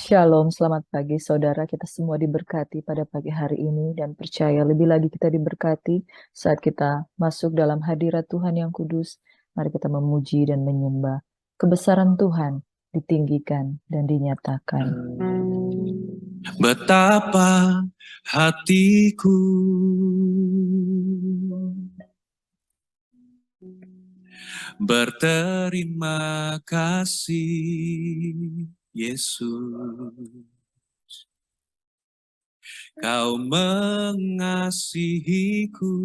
Shalom, selamat pagi saudara. Kita semua diberkati pada pagi hari ini dan percaya lebih lagi kita diberkati saat kita masuk dalam hadirat Tuhan yang kudus. Mari kita memuji dan menyembah. Kebesaran Tuhan ditinggikan dan dinyatakan. Betapa hatiku berterima kasih, Yesus. Kau mengasihiku.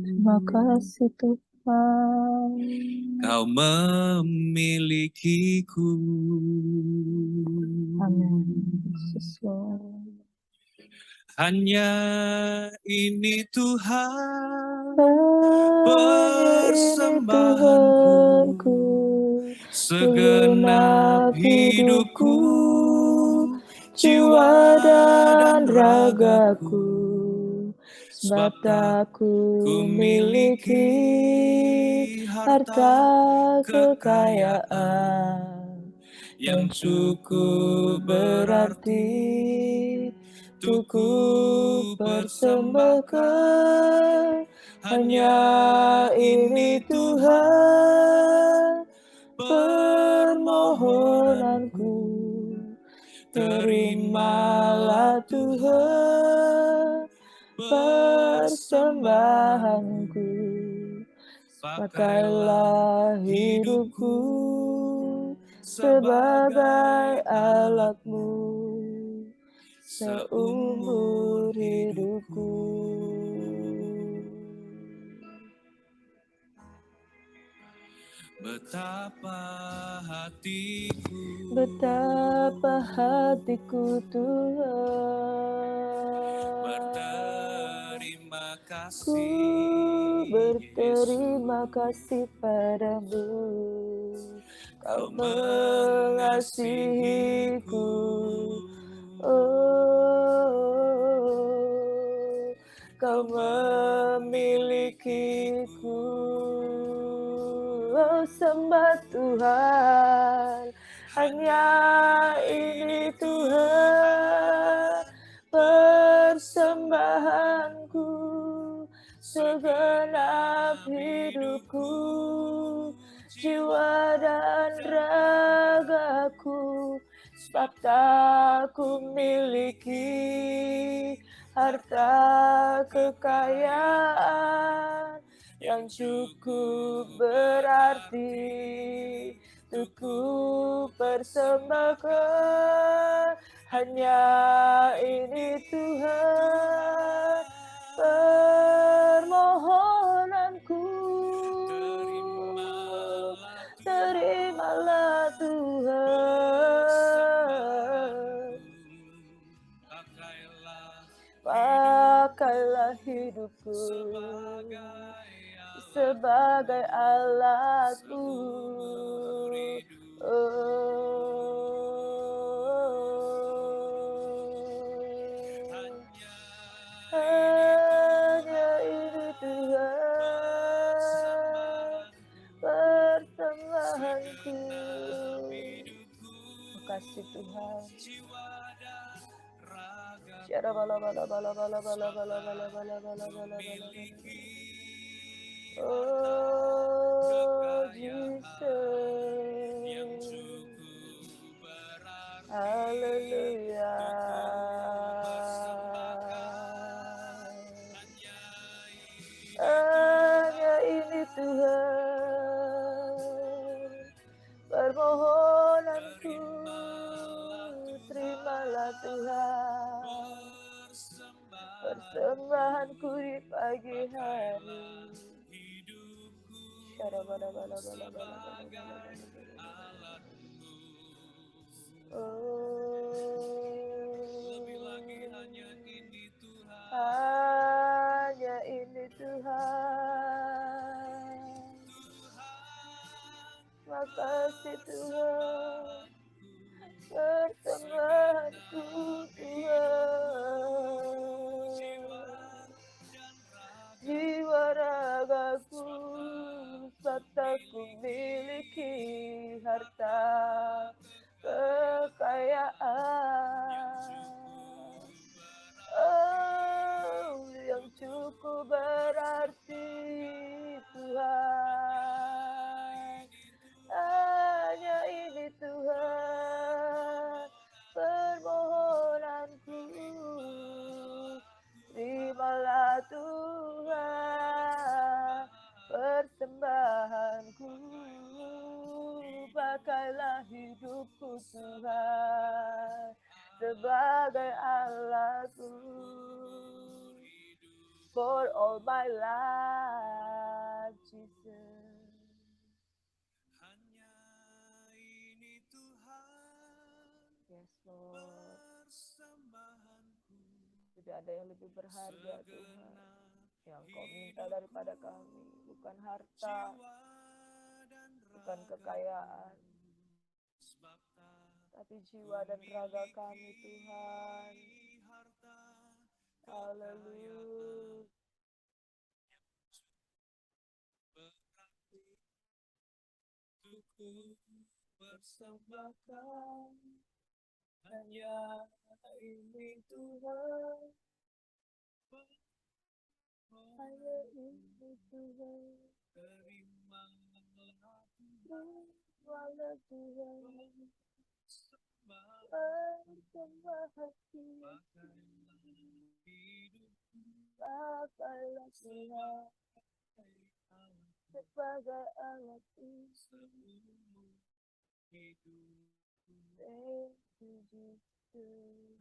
Terima kasih Tuhan. Kau memilikiku. Amin. Yesus Lord. Hanya ini Tuhan Tuhanku, segenap hidupku, jiwa dan ragaku, sebab tak ku miliki harta kekayaan yang cukup berarti untuk ku persembahkan. Hanya ini Tuhan permohonanku, terimalah Tuhan persembahanku, pakailah hidupku sebagai alatmu seumur hidupku. Betapa hatiku Tuhan berterima kasih padamu. Kau mengasihiku, Kau memilikiku. Sembah Tuhan, hanya ini Tuhan persembahanku, segenap hidupku, jiwa dan ragaku, sebab tak ku miliki harta kekayaan yang cukup berarti untuk ku persembahkan. Hanya ini Tuhan permohonanku, terimalah Tuhan, pakailah hidupku sebagai alatmu. Hanya ini Tuhan persembahanku. Terima kasih Tuhan. Oh Jesus, haleluya. Hanya ini Tuhan permohonanku, terimalah Tuhan persembahanku di pagi hari. Hanya ini Tuhan kasih Tuhan, persembahanku Tuhan, jiwa ragaku, sertaku miliki harta kekayaan, oh yang cukup berarti Tuhan, hanya ini Tuhan permohonanku, terimalah Tuhan persembahanku, pakailah hidupku Tuhan sebagai alatku for all my life, Jesus. Hanya ini Tuhan, Yes, Lord. persembahanku, Tidak ada yang lebih berharga Tuhan yang Kau minta daripada kami, bukan harta, bukan kekayaan, tapi jiwa dan raga kami Tuhan. Haleluya. Persembahkan hanya ini Tuhan, Hanya ini Tuhan, terimalah terimalah Tuhan persembahanku, pakailah Tuhan sebagai alatku. Thank you, Jesus.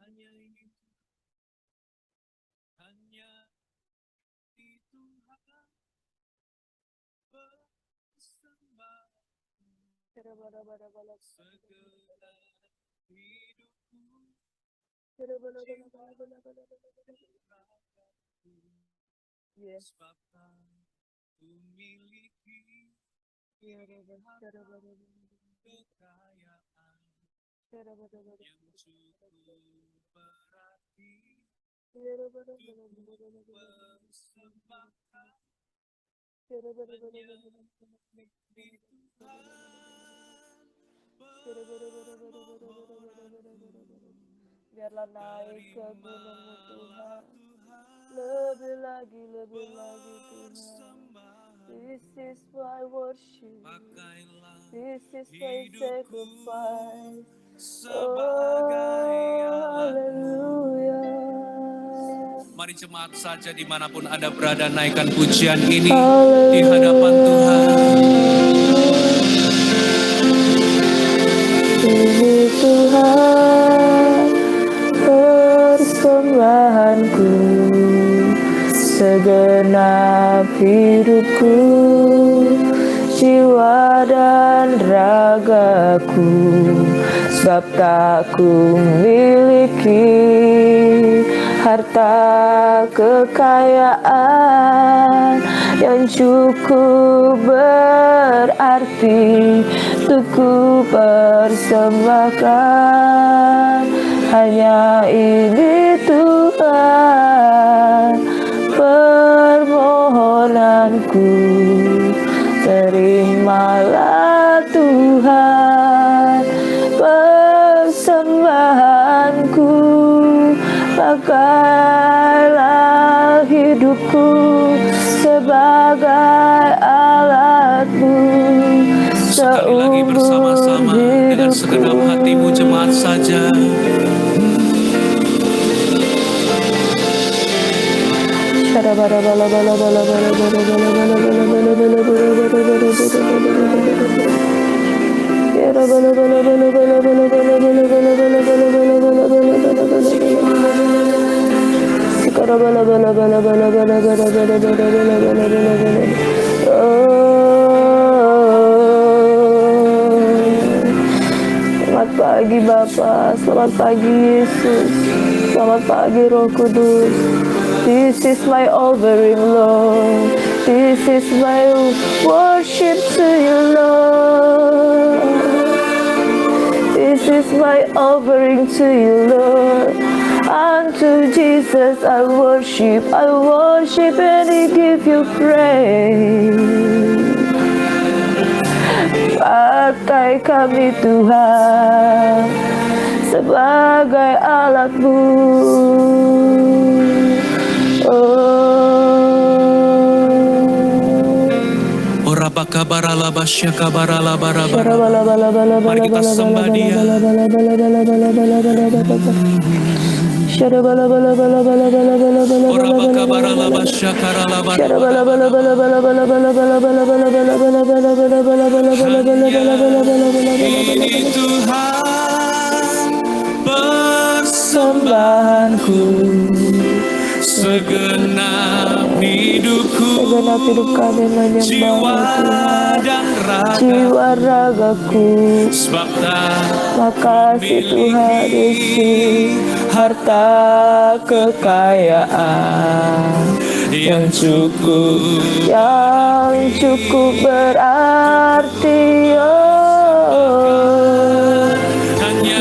hanya ini Tuhan persembahan segala hidupku, Yes. sebabkan ku miliki kekayaan yang cukup berarti, persembahkan Biarlah naik ke gunungmu Tuhan, lebih lagi Tuhan. This is my worship, this is my sacrifice. Oh, haleluya. Mari jemaat saja dimanapun Anda berada, naikkan pujian ini di hadapan Tuhan. Ini Tuhan persembahanku, segenap hidupku, jiwa dan ragaku, sebab tak ku miliki harta kekayaan yang cukup berarti untuk ku persembahkan. Hanya ini Tuhan permohonanku, terimalah Tuhan persembahanku, pakailah hidupku sebagai alatmu. Sekali lagi bersama-sama dengan segenap hatimu jemaat saja. Selamat pagi Bapa, selamat pagi Yesus, selamat pagi Roh Kudus. This is my offering, Lord. This is my worship to you, Lord. This is my offering to you, Lord. Unto Jesus I worship and I give you praise. Pakai kami Tuhan sebagai alat-Mu. Mari kita sembah Dia. Ini Tuhan persembahanku, segenap hidupku, jiwa dan ragaku, sebab makasih Tuhan Yesus, harta kekayaan yang cukup berarti, hanya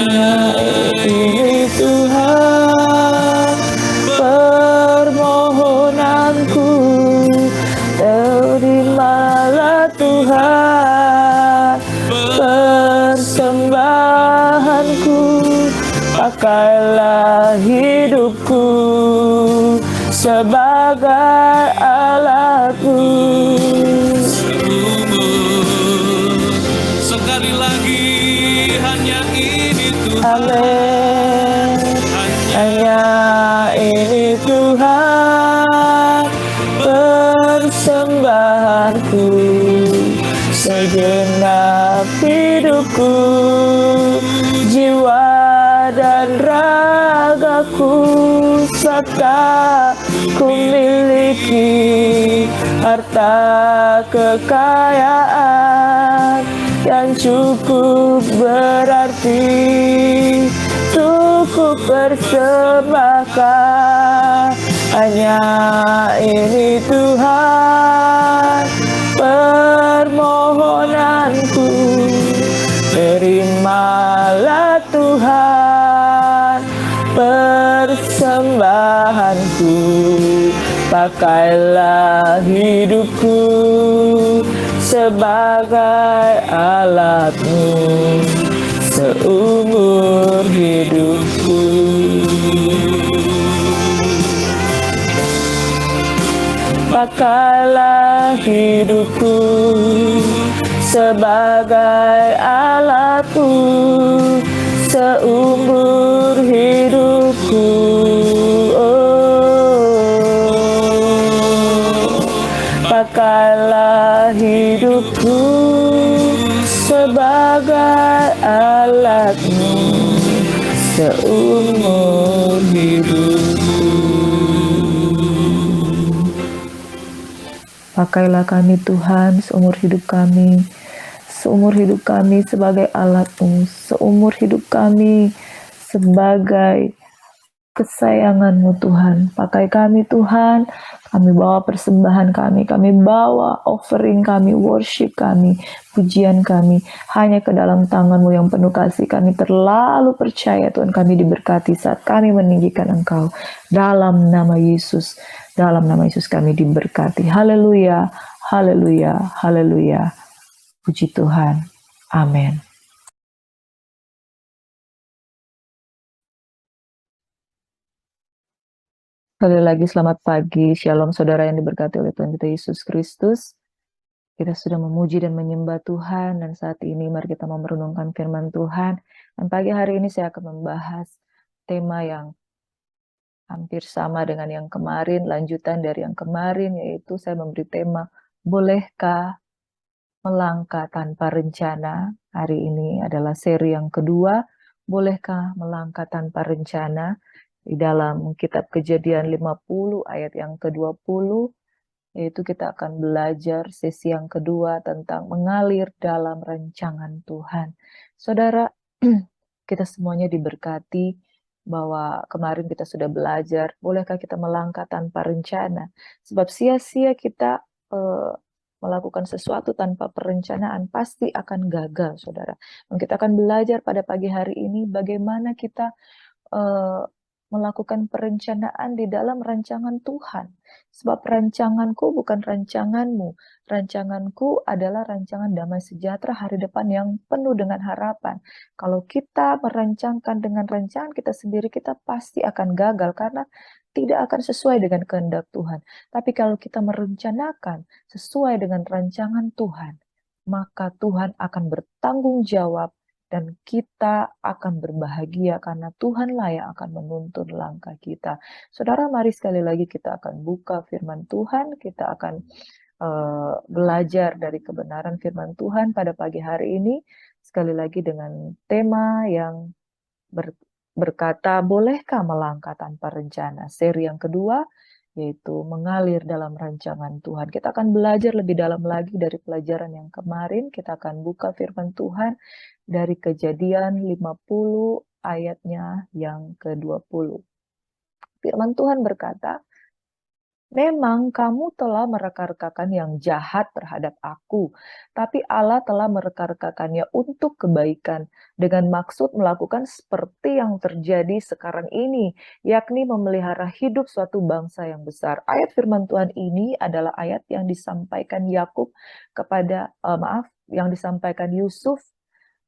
ini Tuhan permohonanku. Terimalah Tuhan persembahanku, pakailah hidupku sebagai alat-Mu. Sekali lagi, hanya ini Tuhan. Amin. Hanya ini Tuhan persembahanku, segenap hidupku, jiwa dan ragaku, serta ku miliki harta kekayaan yang cukup berarti, cukup persembahkan. Hanya ini Tuhan permohonanku. Terimalah Tuhan persembahanku, pakailah hidupku sebagai alat-Mu seumur hidupku. Pakailah hidupku sebagai alat-Mu seumur hidupku. Pakailah hidupku sebagai alat-Mu seumur hidupku. Pakailah kami Tuhan seumur hidup kami sebagai alat-Mu, seumur hidup kami sebagai kesayangan-Mu Tuhan. Pakai kami Tuhan, kami bawa persembahan kami bawa offering kami, worship kami, pujian kami, hanya ke dalam tangan-Mu yang penuh kasih. Kami terlalu percaya Tuhan, kami diberkati saat kami meninggikan Engkau. Dalam nama Yesus kami diberkati. Haleluya, haleluya, haleluya. Puji Tuhan. Amin. Sekali lagi selamat pagi, shalom saudara yang diberkati oleh Tuhan kita Yesus Kristus. Kita sudah memuji dan menyembah Tuhan, dan saat ini mari kita mau merenungkan firman Tuhan. Dan pagi hari ini saya akan membahas tema yang hampir sama dengan yang kemarin, lanjutan dari yang kemarin, yaitu saya memberi tema, bolehkah melangkah tanpa rencana? Hari ini adalah seri yang kedua, bolehkah melangkah tanpa rencana? Di dalam kitab Kejadian 50 ayat yang ke-20, yaitu kita akan belajar sesi yang kedua tentang mengalir dalam rancangan Tuhan. Saudara, kita semuanya diberkati bahwa kemarin kita sudah belajar, bolehkah kita melangkah tanpa rencana? Sebab sia-sia kita melakukan sesuatu tanpa perencanaan pasti akan gagal, saudara. Dan kita akan belajar pada pagi hari ini bagaimana kita eh, melakukan perencanaan di dalam rancangan Tuhan. Sebab rancanganku bukan rancanganmu. Rancanganku adalah rancangan damai sejahtera hari depan yang penuh dengan harapan. Kalau kita merancangkan dengan rancangan kita sendiri, kita pasti akan gagal karena tidak akan sesuai dengan kehendak Tuhan. Tapi kalau kita merencanakan sesuai dengan rancangan Tuhan, maka Tuhan akan bertanggung jawab dan kita akan berbahagia karena Tuhanlah yang akan menuntun langkah kita. Saudara, mari sekali lagi kita akan buka firman Tuhan, kita akan belajar dari kebenaran firman Tuhan pada pagi hari ini, sekali lagi dengan tema yang berkata, bolehkah melangkah tanpa rencana? Seri yang kedua, yaitu mengalir dalam rancangan Tuhan. Kita akan belajar lebih dalam lagi dari pelajaran yang kemarin. Kita akan buka firman Tuhan dari Kejadian 50 ayatnya yang ke-20. Firman Tuhan berkata, memang kamu telah mereka-rekakan yang jahat terhadap aku, tapi Allah telah mereka-rekakannya untuk kebaikan, dengan maksud melakukan seperti yang terjadi sekarang ini, yakni memelihara hidup suatu bangsa yang besar. Ayat firman Tuhan ini adalah ayat yang disampaikan Yakub kepada, yang disampaikan Yusuf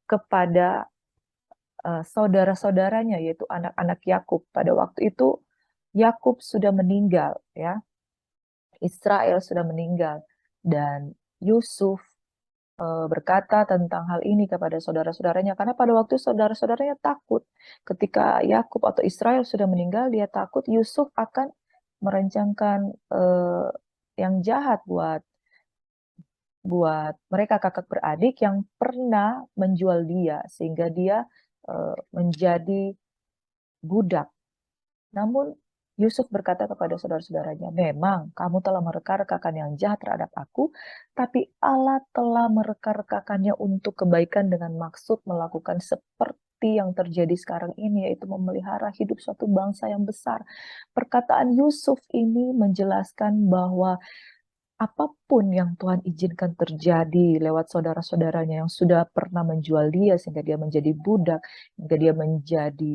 kepada saudara-saudaranya, yaitu anak-anak Yakub. Pada waktu itu Yakub sudah meninggal, ya. Israel sudah meninggal, dan Yusuf berkata tentang hal ini kepada saudara-saudaranya, karena pada waktu saudara-saudaranya takut ketika Yakub atau Israel sudah meninggal, dia takut Yusuf akan merancangkan yang jahat buat mereka kakak beradik yang pernah menjual dia sehingga dia menjadi budak. Namun Yusuf berkata kepada saudara-saudaranya, memang kamu telah mereka-rekakan yang jahat terhadap aku, tapi Allah telah mereka-rekakannya untuk kebaikan dengan maksud melakukan seperti yang terjadi sekarang ini, yaitu memelihara hidup suatu bangsa yang besar. Perkataan Yusuf ini menjelaskan bahwa apapun yang Tuhan izinkan terjadi lewat saudara-saudaranya yang sudah pernah menjual dia sehingga dia menjadi budak, hingga dia menjadi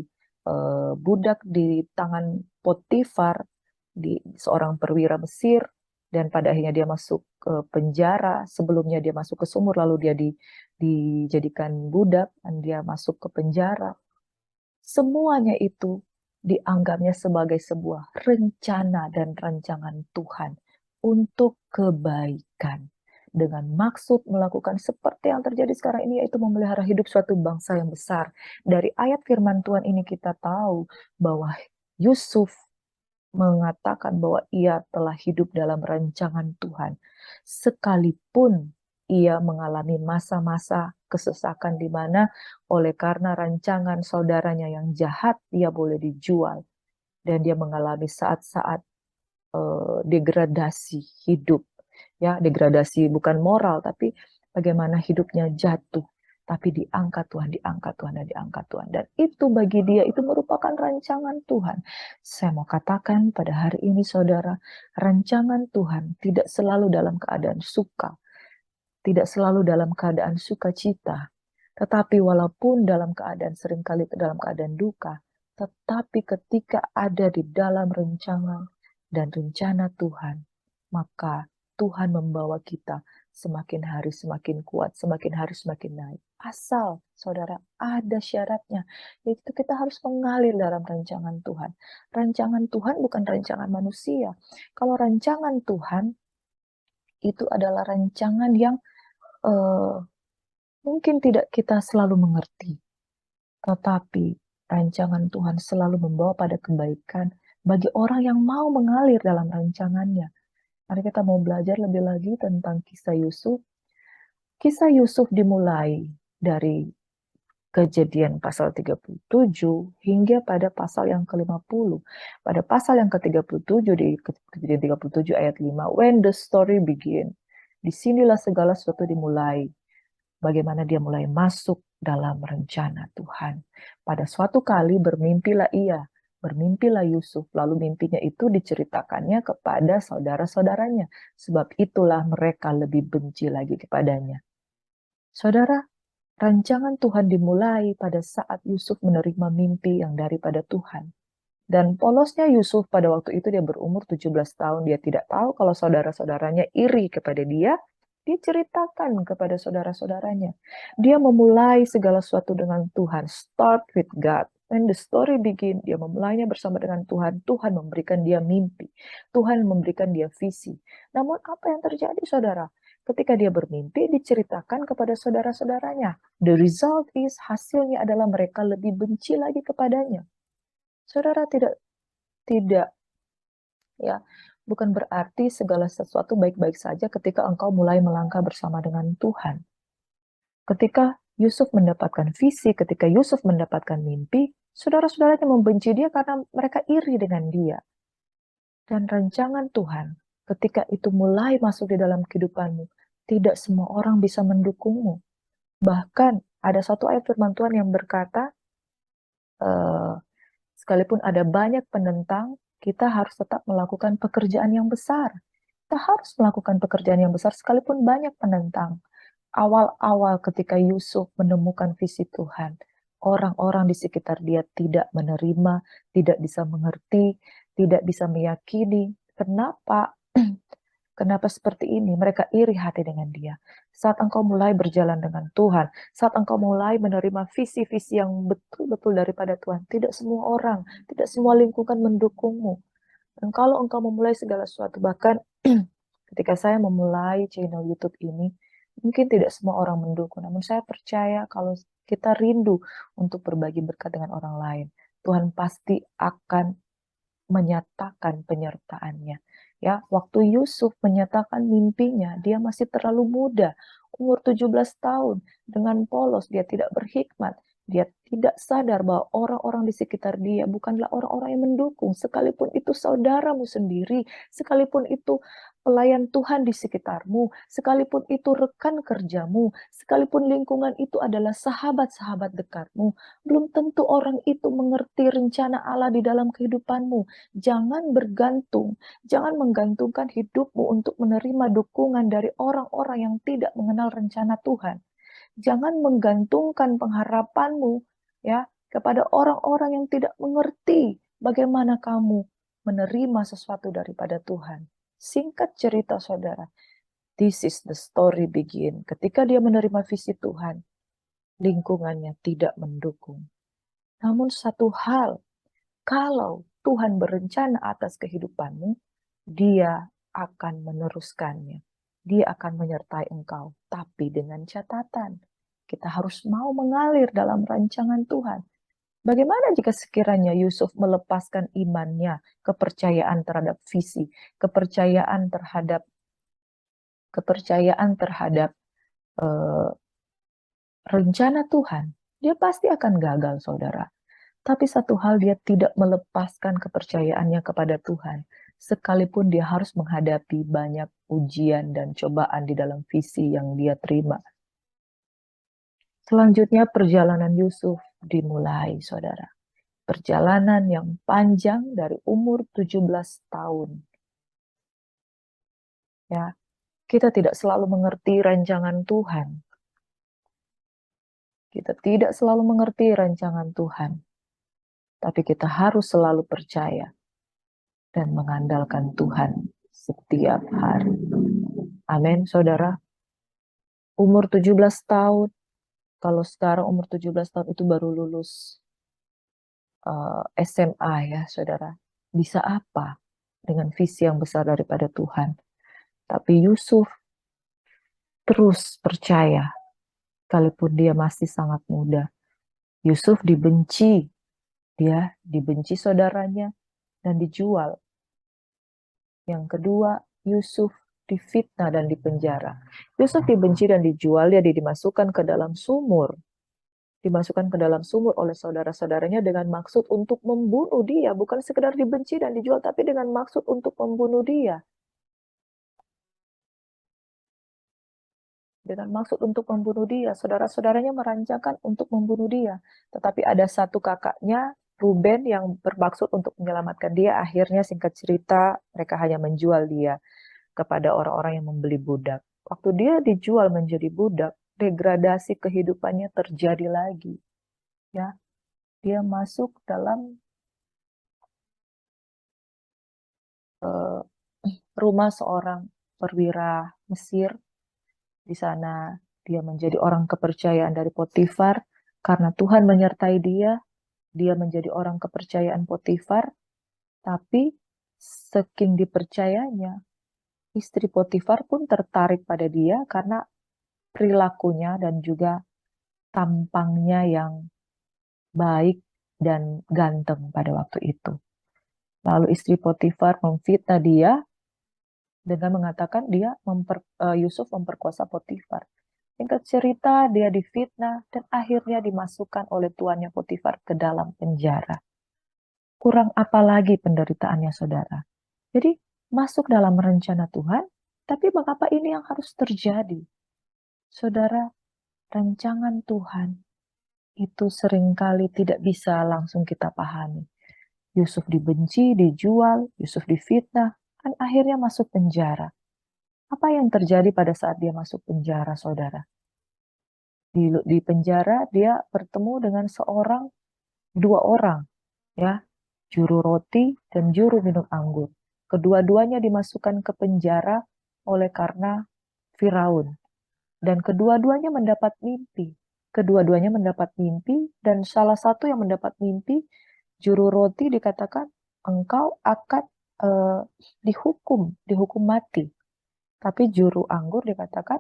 budak di tangan Potifar, di seorang perwira Mesir, dan pada akhirnya dia masuk ke penjara. Sebelumnya dia masuk ke sumur, lalu dia dijadikan budak dan dia masuk ke penjara. Semuanya itu dianggapnya sebagai sebuah rencana dan rancangan Tuhan untuk kebaikan. Dengan maksud melakukan seperti yang terjadi sekarang ini, yaitu memelihara hidup suatu bangsa yang besar. Dari ayat firman Tuhan ini kita tahu bahwa Yusuf mengatakan bahwa ia telah hidup dalam rancangan Tuhan. Sekalipun ia mengalami masa-masa kesesakan di mana oleh karena rancangan saudaranya yang jahat, dia boleh dijual. Dan dia mengalami saat-saat degradasi hidup. Ya, degradasi bukan moral, tapi bagaimana hidupnya jatuh. Tapi diangkat Tuhan, diangkat Tuhan, dan diangkat Tuhan. Dan itu bagi dia, itu merupakan rancangan Tuhan. Saya mau katakan pada hari ini, saudara, rancangan Tuhan tidak selalu dalam keadaan suka. Tidak selalu dalam keadaan sukacita. Tetapi walaupun dalam keadaan seringkali dalam keadaan duka, tetapi ketika ada di dalam rancangan dan rencana Tuhan, maka Tuhan membawa kita semakin hari semakin kuat, semakin hari semakin naik. Asal, saudara, ada syaratnya, yaitu kita harus mengalir dalam rancangan Tuhan. Rancangan Tuhan bukan rancangan manusia. Kalau rancangan Tuhan, itu adalah rancangan yang mungkin tidak kita selalu mengerti. Tetapi rancangan Tuhan selalu membawa pada kebaikan bagi orang yang mau mengalir dalam rancangannya. Mari kita mau belajar lebih lagi tentang kisah Yusuf. Kisah Yusuf dimulai dari Kejadian pasal 37 hingga pada pasal yang ke-50. Pada pasal yang ke-37 di Kejadian 37 ayat 5, when the story begin. Disinilah segala sesuatu dimulai. Bagaimana dia mulai masuk dalam rencana Tuhan. Pada suatu kali bermimpilah ia Bermimpilah Yusuf, lalu mimpinya itu diceritakannya kepada saudara-saudaranya. Sebab itulah mereka lebih benci lagi kepadanya. Saudara, rancangan Tuhan dimulai pada saat Yusuf menerima mimpi yang daripada Tuhan. Dan polosnya Yusuf pada waktu itu dia berumur 17 tahun. Dia tidak tahu kalau saudara-saudaranya iri kepada dia. Dia ceritakan kepada saudara-saudaranya. Dia memulai segala sesuatu dengan Tuhan. Start with God. When the story begin, dia memulainya bersama dengan Tuhan. Tuhan memberikan dia mimpi. Tuhan memberikan dia visi. Namun apa yang terjadi, saudara? Ketika dia bermimpi, diceritakan kepada saudara-saudaranya. The result is, hasilnya adalah mereka lebih benci lagi kepadanya. Saudara, tidak ya, bukan berarti segala sesuatu baik-baik saja ketika engkau mulai melangkah bersama dengan Tuhan. Ketika Yusuf mendapatkan visi, ketika Yusuf mendapatkan mimpi, saudara-saudaranya membenci dia karena mereka iri dengan dia. Dan rancangan Tuhan, ketika itu mulai masuk di dalam kehidupanmu, tidak semua orang bisa mendukungmu. Bahkan ada satu ayat firman Tuhan yang berkata, sekalipun ada banyak penentang, kita harus tetap melakukan pekerjaan yang besar. Kita harus melakukan pekerjaan yang besar sekalipun banyak penentang. Awal-awal ketika Yusuf menemukan visi Tuhan, orang-orang di sekitar dia tidak menerima, tidak bisa mengerti, tidak bisa meyakini. Kenapa? Kenapa seperti ini? Mereka iri hati dengan dia. Saat engkau mulai berjalan dengan Tuhan, saat engkau mulai menerima visi-visi yang betul-betul daripada Tuhan, tidak semua orang, tidak semua lingkungan mendukungmu. Dan kalau engkau memulai segala sesuatu, bahkan ketika saya memulai channel YouTube ini, mungkin tidak semua orang mendukung, namun saya percaya kalau kita rindu untuk berbagi berkat dengan orang lain, Tuhan pasti akan menyatakan penyertaannya. Ya, waktu Yusuf menyatakan mimpinya, dia masih terlalu muda, umur 17 tahun, dengan polos, dia tidak berhikmat, dia tidak sadar bahwa orang-orang di sekitar dia bukanlah orang-orang yang mendukung, sekalipun itu saudaramu sendiri, sekalipun itu pelayan Tuhan di sekitarmu, sekalipun itu rekan kerjamu, sekalipun lingkungan itu adalah sahabat-sahabat dekatmu, belum tentu orang itu mengerti rencana Allah di dalam kehidupanmu. Jangan bergantung, jangan menggantungkan hidupmu untuk menerima dukungan dari orang-orang yang tidak mengenal rencana Tuhan. Jangan menggantungkan pengharapanmu ya kepada orang-orang yang tidak mengerti bagaimana kamu menerima sesuatu daripada Tuhan. Singkat cerita, saudara, this is the story begin. Ketika dia menerima visi Tuhan, lingkungannya tidak mendukung. Namun satu hal, kalau Tuhan berencana atas kehidupanmu, dia akan meneruskannya. Dia akan menyertai engkau. Tapi dengan catatan, kita harus mau mengalir dalam rancangan Tuhan. Bagaimana jika sekiranya Yusuf melepaskan imannya, kepercayaan terhadap visi, kepercayaan terhadap rencana Tuhan? Dia pasti akan gagal, saudara. Tapi satu hal, dia tidak melepaskan kepercayaannya kepada Tuhan. Sekalipun dia harus menghadapi banyak ujian dan cobaan di dalam visi yang dia terima. Selanjutnya perjalanan Yusuf dimulai, saudara. Perjalanan yang panjang dari umur 17 tahun. Ya, kita tidak selalu mengerti rancangan Tuhan. Kita tidak selalu mengerti rancangan Tuhan. Tapi kita harus selalu percaya dan mengandalkan Tuhan setiap hari. Amin, saudara. Umur 17 tahun, kalau sekarang umur 17 tahun itu baru lulus SMA ya, saudara. Bisa apa dengan visi yang besar daripada Tuhan? Tapi Yusuf terus percaya, sekalipun dia masih sangat muda. Yusuf dibenci, dia dibenci saudaranya dan dijual. Yang kedua, Yusuf difitnah dan dipenjara. Yusuf dibenci dan dijual, dia dimasukkan ke dalam sumur. Dimasukkan ke dalam sumur oleh saudara-saudaranya dengan maksud untuk membunuh dia. Bukan sekedar dibenci dan dijual, tapi dengan maksud untuk membunuh dia. Dengan maksud untuk membunuh dia. Saudara-saudaranya merancangkan untuk membunuh dia. Tetapi ada satu kakaknya Ruben yang bermaksud untuk menyelamatkan dia, akhirnya singkat cerita mereka hanya menjual dia kepada orang-orang yang membeli budak. Waktu dia dijual menjadi budak, degradasi kehidupannya terjadi lagi. Ya, dia masuk dalam eh, rumah seorang perwira Mesir. Di sana dia menjadi orang kepercayaan dari Potifar. Karena Tuhan menyertai dia, dia menjadi orang kepercayaan Potifar. Tapi saking dipercayanya, istri Potifar pun tertarik pada dia karena perilakunya dan juga tampangnya yang baik dan ganteng pada waktu itu. Lalu istri Potifar memfitnah dia dengan mengatakan Yusuf memperkosa Potifar. Singkat cerita, dia difitnah dan akhirnya dimasukkan oleh tuannya Potifar ke dalam penjara. Kurang apa lagi penderitaannya, saudara? Jadi, masuk dalam rencana Tuhan, tapi mengapa ini yang harus terjadi? Saudara, rancangan Tuhan itu seringkali tidak bisa langsung kita pahami. Yusuf dibenci, dijual, Yusuf difitnah, dan akhirnya masuk penjara. Apa yang terjadi pada saat dia masuk penjara, saudara? Di penjara dia bertemu dengan dua orang, ya, juru roti dan juru minum anggur. Kedua-duanya dimasukkan ke penjara oleh karena Firaun. Dan kedua-duanya mendapat mimpi. Kedua-duanya mendapat mimpi dan salah satu yang mendapat mimpi, juru roti dikatakan, engkau akan dihukum mati. Tapi juru anggur dikatakan,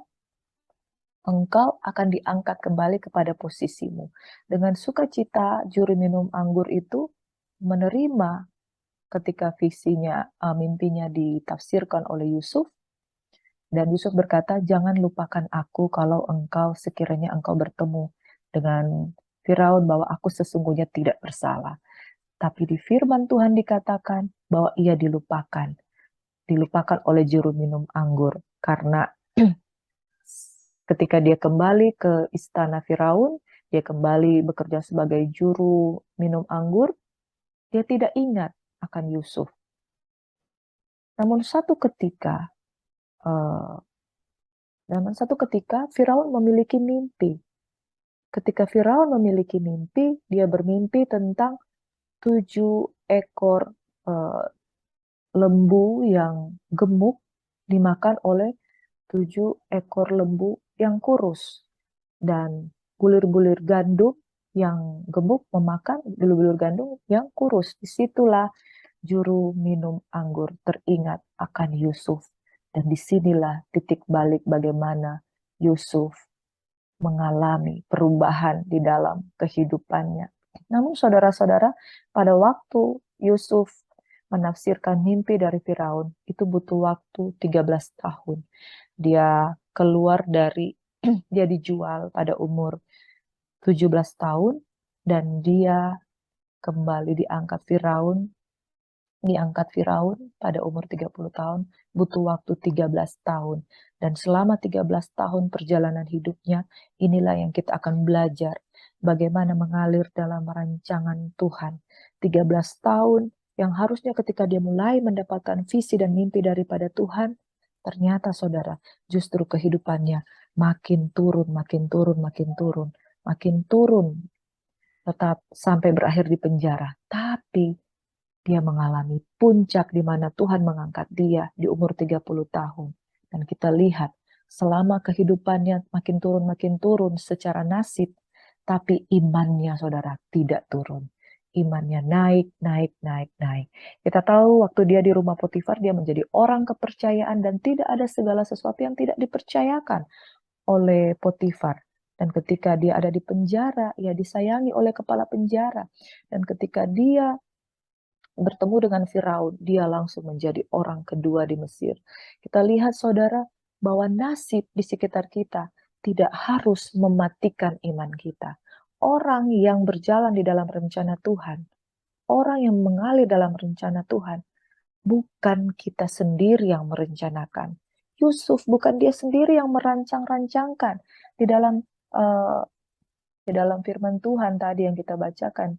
engkau akan diangkat kembali kepada posisimu. Dengan sukacita, juru minum anggur itu menerima ketika mimpinya ditafsirkan oleh Yusuf. Dan Yusuf berkata, jangan lupakan aku kalau sekiranya engkau bertemu dengan Firaun bahwa aku sesungguhnya tidak bersalah. Tapi di firman Tuhan dikatakan bahwa ia dilupakan. Dilupakan oleh juru minum anggur. Karena ketika dia kembali ke istana Firaun, dia kembali bekerja sebagai juru minum anggur, dia tidak ingat akan Yusuf. Namun satu ketika Firaun memiliki mimpi. Ketika Firaun memiliki mimpi, dia bermimpi tentang 7 ekor lembu yang gemuk dimakan oleh 7 ekor lembu yang kurus. Dan bulir-bulir gandum yang gemuk memakan bulir-bulir gandum yang kurus. Disitulah juru minum anggur teringat akan Yusuf. Dan disinilah titik balik bagaimana Yusuf mengalami perubahan di dalam kehidupannya. Namun saudara-saudara, pada waktu Yusuf menafsirkan mimpi dari Firaun, itu butuh waktu 13 tahun. Dia dia dijual pada umur 17 tahun, dan dia kembali diangkat Firaun pada umur 30 tahun, butuh waktu 13 tahun. Dan selama 13 tahun perjalanan hidupnya, inilah yang kita akan belajar bagaimana mengalir dalam rancangan Tuhan. 13 tahun yang harusnya ketika dia mulai mendapatkan visi dan mimpi daripada Tuhan, ternyata saudara, justru kehidupannya makin turun, makin turun, makin turun, makin turun, tetap sampai berakhir di penjara. Tapi dia mengalami puncak di mana Tuhan mengangkat dia di umur 30 tahun. Dan kita lihat selama kehidupannya makin turun secara nasib, tapi imannya saudara tidak turun. Imannya naik, naik, naik, naik. Kita tahu waktu dia di rumah Potifar, dia menjadi orang kepercayaan dan tidak ada segala sesuatu yang tidak dipercayakan oleh Potifar. Dan ketika dia ada di penjara, ia disayangi oleh kepala penjara. Dan ketika dia bertemu dengan Firaun, dia langsung menjadi orang kedua di Mesir. Kita lihat saudara bahwa nasib di sekitar kita tidak harus mematikan iman kita. Orang yang berjalan di dalam rencana Tuhan, orang yang mengalir dalam rencana Tuhan, bukan kita sendiri yang merencanakan. Yusuf bukan dia sendiri yang merancang-rancangkan di dalam firman Tuhan tadi yang kita bacakan.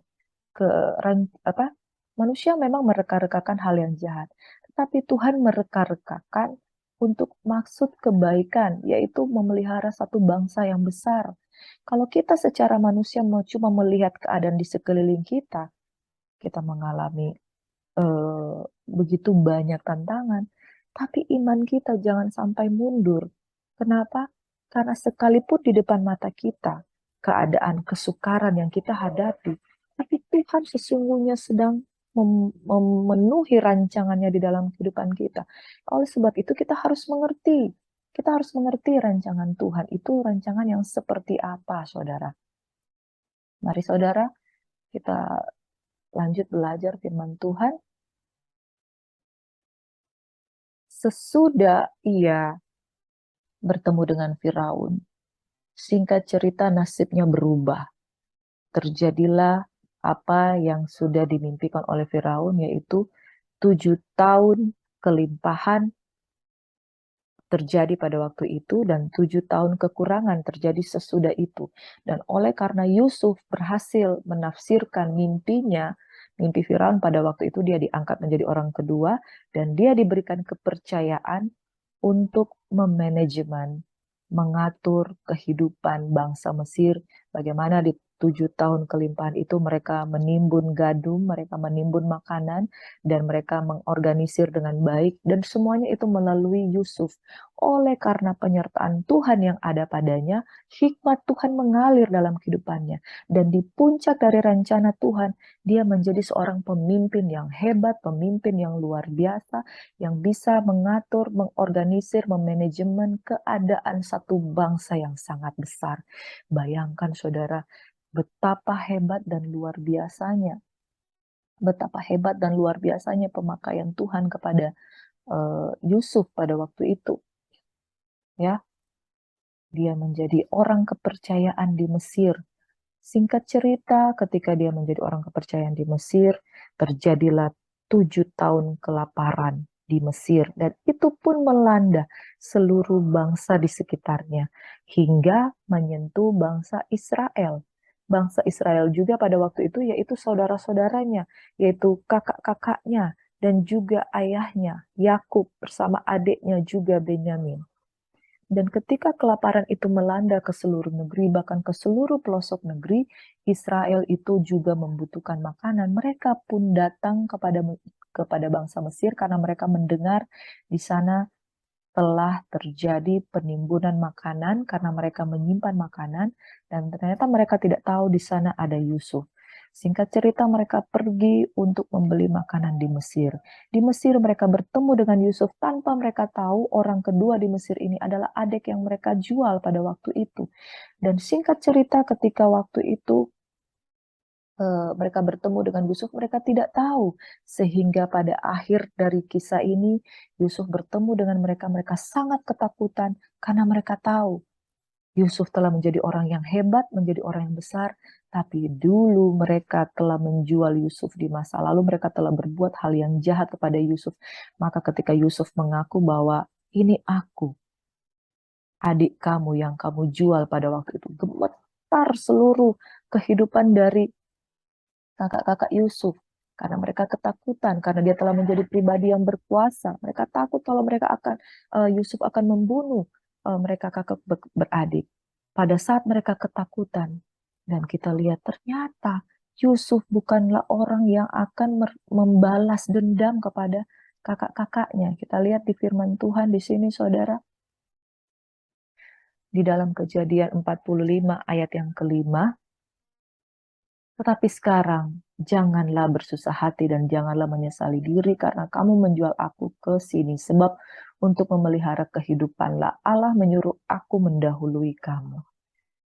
manusia memang mereka-rekakan hal yang jahat, tetapi Tuhan mereka-rekakan untuk maksud kebaikan, yaitu memelihara satu bangsa yang besar. Kalau kita secara manusia mau cuma melihat keadaan di sekeliling kita, kita mengalami begitu banyak tantangan, tapi iman kita jangan sampai mundur. Kenapa? Karena sekalipun di depan mata kita, keadaan kesukaran yang kita hadapi, tapi Tuhan sesungguhnya sedang memenuhi rancangannya di dalam kehidupan kita. Oleh sebab itu kita harus mengerti. Kita harus mengerti rancangan Tuhan itu rancangan yang seperti apa, saudara. Mari saudara, kita lanjut belajar firman Tuhan. Sesudah ia bertemu dengan Firaun, singkat cerita nasibnya berubah. Terjadilah apa yang sudah dimimpikan oleh Firaun, yaitu 7 tahun kelimpahan terjadi pada waktu itu dan 7 tahun kekurangan terjadi sesudah itu. Dan oleh karena Yusuf berhasil menafsirkan mimpinya, mimpi Firaun pada waktu itu, dia diangkat menjadi orang kedua dan dia diberikan kepercayaan untuk memanajemen, mengatur kehidupan bangsa Mesir, bagaimana di 7 tahun kelimpahan itu mereka menimbun gadum, mereka menimbun makanan, dan mereka mengorganisir dengan baik, dan semuanya itu melalui Yusuf. Oleh karena penyertaan Tuhan yang ada padanya, hikmat Tuhan mengalir dalam kehidupannya, dan di puncak dari rencana Tuhan, dia menjadi seorang pemimpin yang hebat, pemimpin yang luar biasa, yang bisa mengatur, mengorganisir, memanajemen keadaan satu bangsa yang sangat besar. Bayangkan saudara, betapa hebat dan luar biasanya. Betapa hebat dan luar biasanya pemakaian Tuhan kepada Yusuf pada waktu itu. Ya, dia menjadi orang kepercayaan di Mesir. Singkat cerita, ketika dia menjadi orang kepercayaan di Mesir, terjadilah 7 tahun kelaparan di Mesir. Dan itu pun melanda seluruh bangsa di sekitarnya, hingga menyentuh bangsa Israel. Bangsa Israel juga pada waktu itu, yaitu saudara-saudaranya, yaitu kakak-kakaknya, dan juga ayahnya, Yakub bersama adiknya juga Benyamin. Dan ketika kelaparan itu melanda ke seluruh negeri, bahkan ke seluruh pelosok negeri, Israel itu juga membutuhkan makanan. Mereka pun datang kepada bangsa Mesir karena mereka mendengar di sana telah terjadi penimbunan makanan karena mereka menyimpan makanan, dan ternyata mereka tidak tahu di sana ada Yusuf. Singkat cerita, mereka pergi untuk membeli makanan di Mesir. Di Mesir mereka bertemu dengan Yusuf tanpa mereka tahu orang kedua di Mesir ini adalah adik yang mereka jual pada waktu itu. Dan singkat cerita, ketika waktu itu mereka bertemu dengan Yusuf, mereka tidak tahu. Sehingga pada akhir dari kisah ini, Yusuf bertemu dengan mereka, mereka sangat ketakutan karena mereka tahu Yusuf telah menjadi orang yang hebat, menjadi orang yang besar, tapi dulu mereka telah menjual Yusuf di masa lalu, mereka telah berbuat hal yang jahat kepada Yusuf. Maka ketika Yusuf mengaku bahwa ini aku, adik kamu yang kamu jual pada waktu itu, gemetar seluruh kehidupan dari kakak-kakak Yusuf. Karena mereka ketakutan, karena dia telah menjadi pribadi yang berkuasa. Mereka takut kalau Yusuf akan membunuh mereka kakak beradik. Pada saat mereka ketakutan, dan kita lihat ternyata Yusuf bukanlah orang yang akan membalas dendam kepada kakak-kakaknya. Kita lihat di firman Tuhan di sini, saudara. Di dalam Kejadian 45 ayat yang kelima, tetapi sekarang, janganlah bersusah hati dan janganlah menyesali diri karena kamu menjual aku ke sini. Sebab untuk memelihara kehidupanlah Allah menyuruh aku mendahului kamu.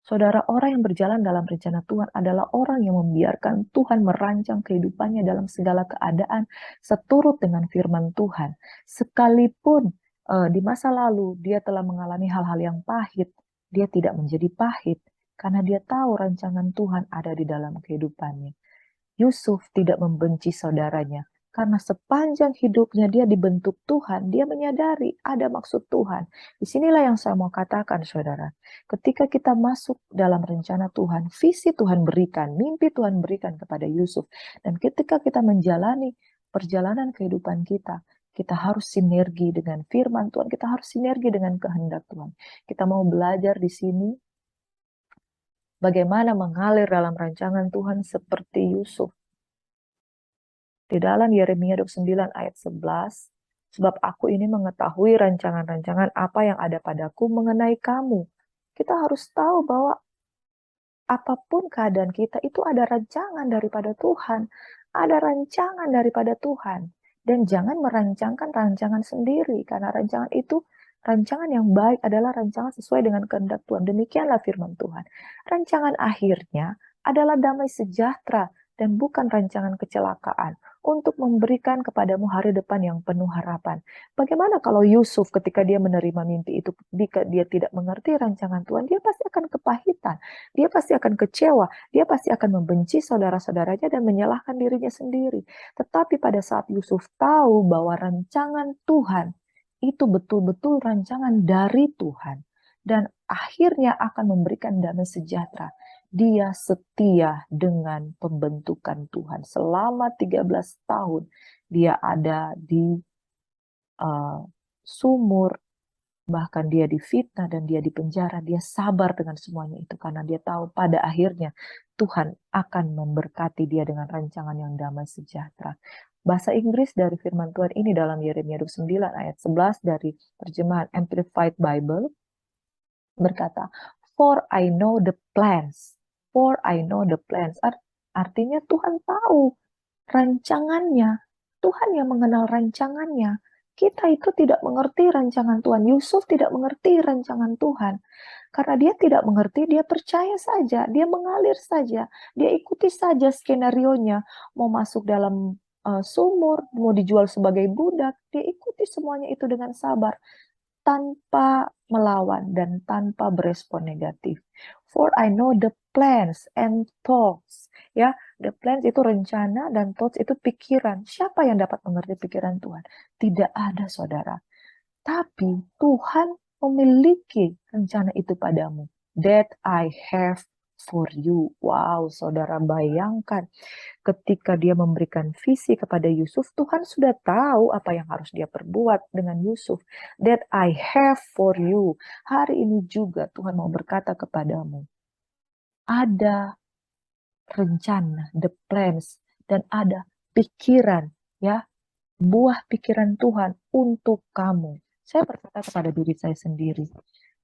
Saudara, orang yang berjalan dalam rencana Tuhan adalah orang yang membiarkan Tuhan merancang kehidupannya dalam segala keadaan seturut dengan firman Tuhan. Sekalipun di masa lalu dia telah mengalami hal-hal yang pahit, dia tidak menjadi pahit karena dia tahu rancangan Tuhan ada di dalam kehidupannya. Yusuf tidak membenci saudaranya Karena sepanjang hidupnya dia dibentuk Tuhan, dia menyadari ada maksud Tuhan. Disinilah yang saya mau katakan, saudara. Ketika kita masuk dalam rencana Tuhan, visi Tuhan berikan, mimpi Tuhan berikan kepada Yusuf. Dan ketika kita menjalani perjalanan kehidupan kita harus sinergi dengan firman Tuhan, kita harus sinergi dengan kehendak Tuhan. Kita mau belajar di sini bagaimana mengalir dalam rancangan Tuhan seperti Yusuf. Di dalam Yeremia 29 ayat 11, sebab aku ini mengetahui rancangan-rancangan apa yang ada padaku mengenai kamu. Kita harus tahu bahwa apapun keadaan kita itu ada rancangan daripada Tuhan. Ada rancangan daripada Tuhan. Dan jangan merancangkan rancangan sendiri, karena rancangan itu, rancangan yang baik adalah rancangan sesuai dengan kehendak Tuhan. Demikianlah firman Tuhan. Rancangan akhirnya adalah damai sejahtera dan bukan rancangan kecelakaan, untuk memberikan kepadamu hari depan yang penuh harapan. Bagaimana kalau Yusuf ketika dia menerima mimpi itu, jika dia tidak mengerti rancangan Tuhan, dia pasti akan kepahitan, dia pasti akan kecewa, dia pasti akan membenci saudara-saudaranya dan menyalahkan dirinya sendiri. Tetapi pada saat Yusuf tahu bahwa rancangan Tuhan itu betul-betul rancangan dari Tuhan, dan akhirnya akan memberikan damai sejahtera, dia setia dengan pembentukan Tuhan. Selama 13 tahun dia ada di sumur, bahkan dia difitnah dan dia dipenjara. Dia sabar dengan semuanya itu karena dia tahu pada akhirnya Tuhan akan memberkati dia dengan rancangan yang damai sejahtera. Bahasa Inggris dari firman Tuhan ini dalam Yeremia 29 ayat 11 dari terjemahan Amplified Bible berkata, "For I know the plans." For I know the plans. Artinya Tuhan tahu rancangannya. Tuhan yang mengenal rancangannya. Kita itu tidak mengerti rancangan Tuhan. Yusuf tidak mengerti rancangan Tuhan. Karena dia tidak mengerti, dia percaya saja. Dia mengalir saja. Dia ikuti saja skenario-nya. Mau masuk dalam sumur, mau dijual sebagai budak. Dia ikuti semuanya itu dengan sabar, tanpa melawan dan tanpa berespon negatif. For I know the plans and thoughts. Ya, the plans itu rencana dan thoughts itu pikiran. Siapa yang dapat mengerti pikiran Tuhan? Tidak ada, saudara. Tapi Tuhan memiliki rencana itu padamu. That I have for you. Wow, saudara, bayangkan ketika dia memberikan visi kepada Yusuf, Tuhan sudah tahu apa yang harus dia perbuat dengan Yusuf. That I have for you. Hari ini juga Tuhan mau berkata kepadamu, ada rencana, the plans, dan ada pikiran, ya, buah pikiran Tuhan untuk kamu. Saya berkata kepada diri saya sendiri,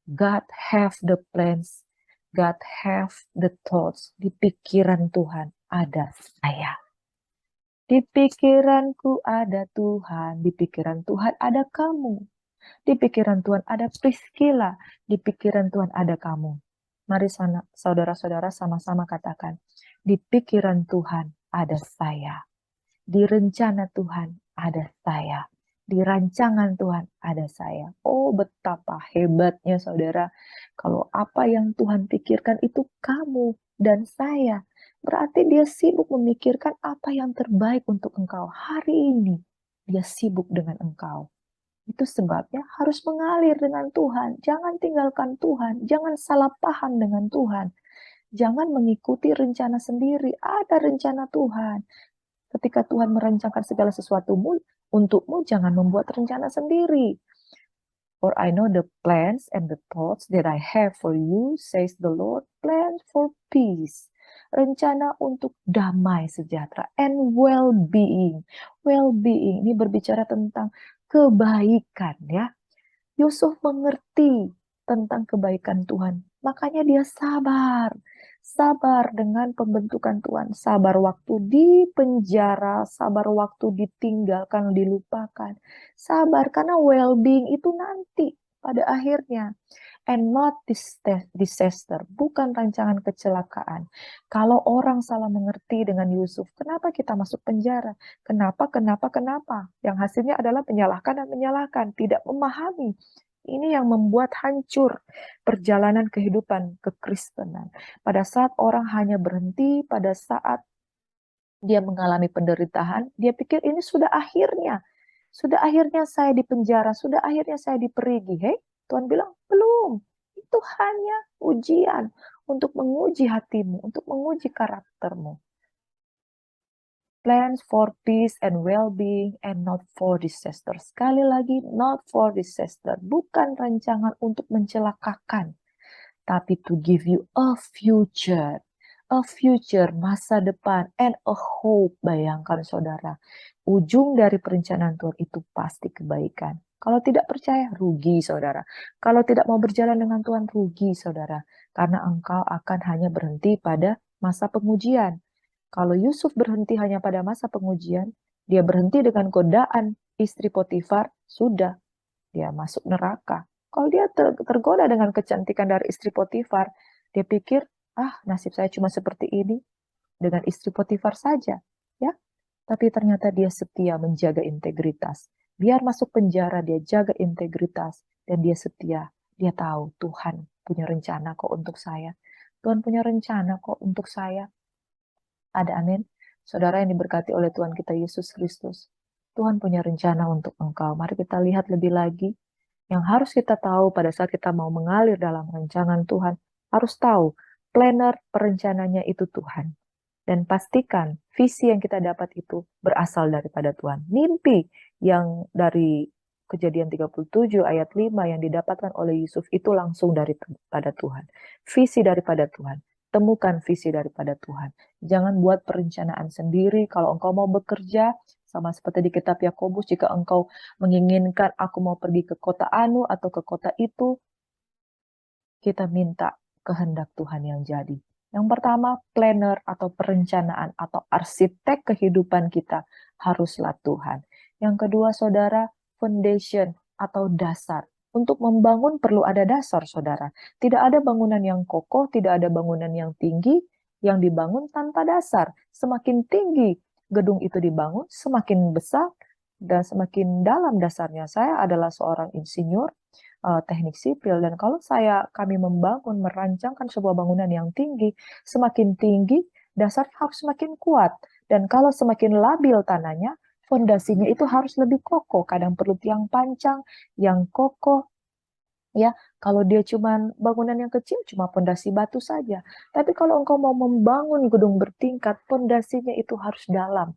God have the plans, God have the thoughts. Di pikiran Tuhan ada saya. Di pikiranku ada Tuhan, di pikiran Tuhan ada kamu. Di pikiran Tuhan ada Priscilla, di pikiran Tuhan ada kamu. Mari saudara-saudara sama-sama katakan, di pikiran Tuhan ada saya. Di rencana Tuhan ada saya. Di rancangan Tuhan ada saya. Oh, betapa hebatnya saudara. Kalau apa yang Tuhan pikirkan itu kamu dan saya. Berarti dia sibuk memikirkan apa yang terbaik untuk engkau. Hari ini dia sibuk dengan engkau. Itu sebabnya harus mengalir dengan Tuhan. Jangan tinggalkan Tuhan. Jangan salah paham dengan Tuhan. Jangan mengikuti rencana sendiri. Ada rencana Tuhan. Ketika Tuhan merancangkan segala sesuatumu untukmu, jangan membuat rencana sendiri. For I know the plans and the thoughts that I have for you, says the Lord, plans for peace. Rencana untuk damai sejahtera and well-being. Well-being ini berbicara tentang kebaikan, ya. Yusuf mengerti tentang kebaikan Tuhan, makanya dia sabar. Sabar dengan pembentukan Tuhan, sabar waktu di penjara, sabar waktu ditinggalkan, dilupakan. Sabar karena well-being itu nanti pada akhirnya. And not disaster, bukan rancangan kecelakaan. Kalau orang salah mengerti dengan Yusuf, kenapa kita masuk penjara? Kenapa? Yang hasilnya adalah menyalahkan dan menyalahkan, tidak memahami. Ini yang membuat hancur perjalanan kehidupan kekristenan. Pada saat orang hanya berhenti pada saat dia mengalami penderitaan, dia pikir ini sudah akhirnya. Sudah akhirnya saya di penjara, sudah akhirnya saya diperigi. Hei, Tuhan bilang, belum. Itu hanya ujian untuk menguji hatimu, untuk menguji karaktermu. Plans for peace and well-being and not for disaster. Sekali lagi, not for disaster. Bukan rancangan untuk mencelakakan, tapi to give you a future. A future, masa depan, and a hope. Bayangkan saudara, ujung dari perencanaan Tuhan itu pasti kebaikan. Kalau tidak percaya, rugi saudara. Kalau tidak mau berjalan dengan Tuhan, rugi saudara. Karena engkau akan hanya berhenti pada masa pengujian. Kalau Yusuf berhenti hanya pada masa pengujian, dia berhenti dengan godaan istri Potifar, sudah, dia masuk neraka. Kalau dia tergoda dengan kecantikan dari istri Potifar, dia pikir, nasib saya cuma seperti ini dengan istri Potifar saja, ya. Tapi ternyata dia setia menjaga integritas. Biar masuk penjara, dia jaga integritas dan dia setia. Dia tahu Tuhan punya rencana kok untuk saya. Tuhan punya rencana kok untuk saya. Ada amin. Saudara yang diberkati oleh Tuhan kita Yesus Kristus. Tuhan punya rencana untuk engkau. Mari kita lihat lebih lagi. Yang harus kita tahu pada saat kita mau mengalir dalam rancangan Tuhan, harus tahu planner perencananya itu Tuhan. Dan pastikan visi yang kita dapat itu berasal daripada Tuhan. Mimpi yang dari Kejadian 37 ayat 5 yang didapatkan oleh Yusuf itu langsung daripada Tuhan. Visi daripada Tuhan. Temukan visi daripada Tuhan. Jangan buat perencanaan sendiri. Kalau engkau mau bekerja, sama seperti di kitab Yakobus, jika engkau menginginkan aku mau pergi ke kota anu atau ke kota itu, kita minta kehendak Tuhan yang jadi. Yang pertama, planner atau perencanaan atau arsitek kehidupan kita haruslah Tuhan. Yang kedua, saudara, foundation atau dasar. Untuk membangun perlu ada dasar, saudara. Tidak ada bangunan yang kokoh, tidak ada bangunan yang tinggi yang dibangun tanpa dasar. Semakin tinggi gedung itu dibangun, semakin besar dan semakin dalam dasarnya. Saya adalah seorang insinyur teknik sipil, dan kalau kami membangun, merancangkan sebuah bangunan yang tinggi, semakin tinggi, dasarnya harus semakin kuat. Dan kalau semakin labil tanahnya, fondasinya itu harus lebih kokoh. Kadang perlu tiang pancang yang kokoh, ya. Kalau dia cuma bangunan yang kecil, cuma fondasi batu saja. Tapi kalau engkau mau membangun gedung bertingkat, fondasinya itu harus dalam.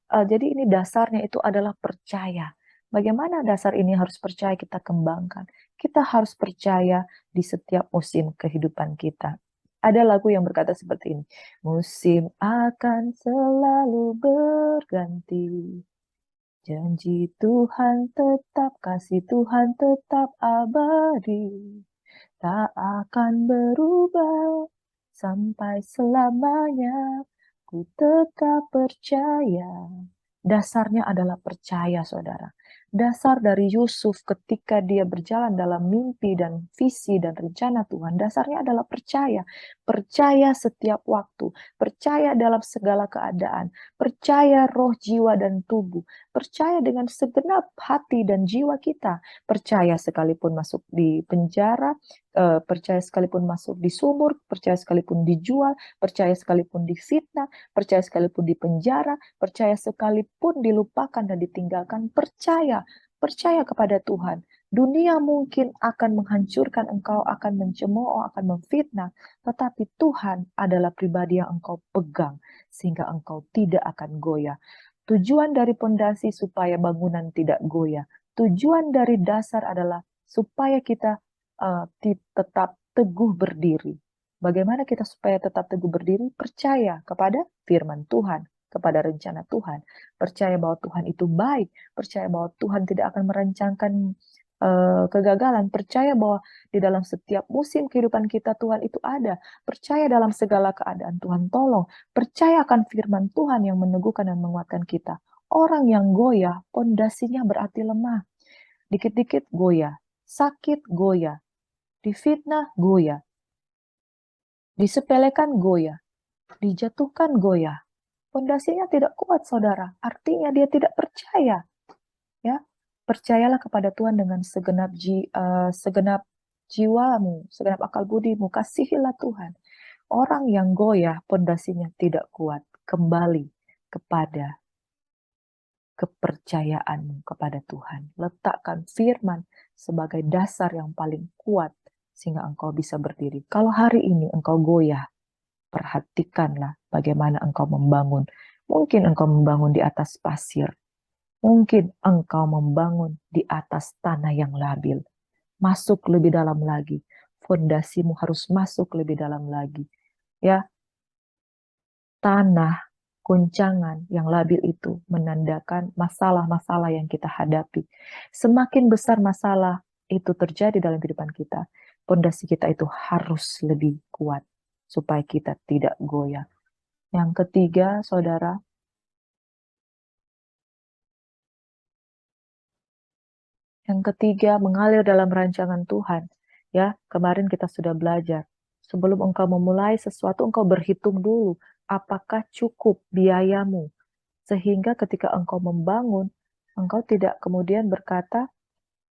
Jadi ini dasarnya itu adalah percaya. Bagaimana dasar ini harus percaya kita kembangkan? Kita harus percaya di setiap musim kehidupan kita. Ada lagu yang berkata seperti ini. Musim akan selalu berganti. Janji Tuhan tetap, kasih Tuhan tetap abadi. Tak akan berubah sampai selamanya. Ku tetap percaya. Dasarnya adalah percaya, saudara. Dasar dari Yusuf ketika dia berjalan dalam mimpi dan visi dan rencana Tuhan, dasarnya adalah percaya. Percaya setiap waktu, percaya dalam segala keadaan, percaya roh, jiwa, dan tubuh, percaya dengan segenap hati dan jiwa kita, percaya sekalipun masuk di penjara, percaya sekalipun masuk di sumur, percaya sekalipun dijual, percaya sekalipun difitnah, percaya sekalipun di penjara, percaya sekalipun dilupakan dan ditinggalkan, percaya kepada Tuhan. Dunia mungkin akan menghancurkan engkau, akan mencemooh, akan memfitnah, tetapi Tuhan adalah pribadi yang engkau pegang, sehingga engkau tidak akan goyah. Tujuan dari pondasi supaya bangunan tidak goyah. Tujuan dari dasar adalah supaya kita tetap teguh berdiri. Bagaimana kita supaya tetap teguh berdiri? Percaya kepada firman Tuhan, kepada rencana Tuhan. Percaya bahwa Tuhan itu baik. Percaya bahwa Tuhan tidak akan merancangkan kegagalan. Percaya bahwa di dalam setiap musim kehidupan kita Tuhan itu ada. Percaya dalam segala keadaan Tuhan tolong. Percaya akan firman Tuhan yang meneguhkan dan menguatkan kita. Orang yang goyah, pondasinya berarti lemah. Dikit-dikit goyah, sakit goyah, difitnah goyah, disepelekan goyah, dijatuhkan goyah. Pondasinya tidak kuat, saudara. Artinya dia tidak percaya. Ya, percayalah kepada Tuhan dengan segenap jiwamu, segenap akal budimu. Kasihilah Tuhan. Orang yang goyah, pondasinya tidak kuat. kembali kepada kepercayaanmu kepada Tuhan. Letakkan firman sebagai dasar yang paling kuat sehingga engkau bisa berdiri. Kalau hari ini engkau goyah, perhatikanlah bagaimana engkau membangun. Mungkin engkau membangun di atas pasir. Mungkin engkau membangun di atas tanah yang labil. Masuk lebih dalam lagi. Fondasimu harus masuk lebih dalam lagi. Ya, tanah guncangan yang labil itu menandakan masalah-masalah yang kita hadapi. Semakin besar masalah itu terjadi dalam kehidupan kita, pondasi kita itu harus lebih kuat supaya kita tidak goyah. Yang ketiga, saudara, mengalir dalam rancangan Tuhan. Ya, kemarin kita sudah belajar. Sebelum engkau memulai sesuatu, engkau berhitung dulu apakah cukup biayamu. Sehingga ketika engkau membangun, engkau tidak kemudian berkata,